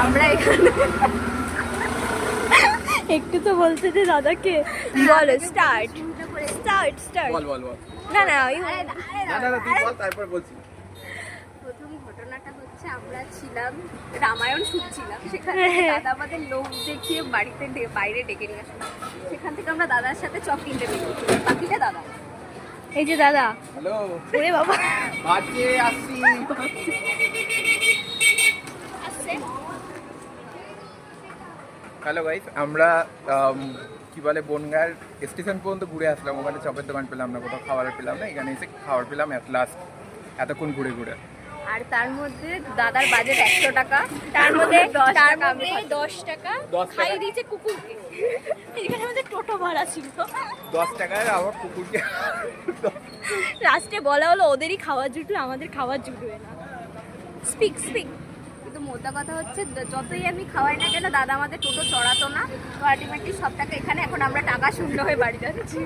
আমরা এখানে একটু তো বলতে দে দাদাকে। বলো স্টার্ট স্টার্ট স্টার্ট। বল বল বল। না না না না তুই বল তারপর বলছি। প্রথম ঘটনাটা হচ্ছে আমরা ছিলাম রামায়ণ শুনছিলাম, সেখানে দাদা আমাদের লোক দেখিয়ে বাড়িতে বাইরে ডেকে নিয়ে আসলাম। সেখান থেকে আমরা দাদার সাথে চক কিনতে বেরিয়েছিলাম। বাকিটা দাদা। এই যে দাদা। হ্যালো ওরে বাবা বাজে আসছি। হ্যালো গাইস, আমরা কি বলে বনগাঁর স্টেশন পর্যন্ত ঘুরে আসলাম। ওখানে চপের দোকান পেলাম না, কোথাও খাবার পেলাম না। এখানে এসে খাবার পেলাম অ্যাট লাস্ট, এতক্ষণ ঘুরে ঘুরে। আর তার মধ্যে দাদার বাজেট 100 টাকা, তার মধ্যে 10 তার টাকা মধ্যে 10 টাকা 10 খাই টাকা। দিয়েছে কুকুরকে। এখানে আমাদের টোটো ভাড়া ছিল। 10 টাকায় আমার কুকুরকে লাস্টে বলা হলো ওদেরই খাওয়ার জুটবে, আমাদের খাওয়ার জুটবে না। Speak speak. কিন্তু মোটা কথা হচ্ছে যতই আমি খাওয়াই না কেন দাদা আমাদের টোটো চড়াতো না। তো আলটিমেটলি সব টাকা এখানে, এখন আমরা টাকা শূন্য হয়ে বাড়ি যাচ্ছি।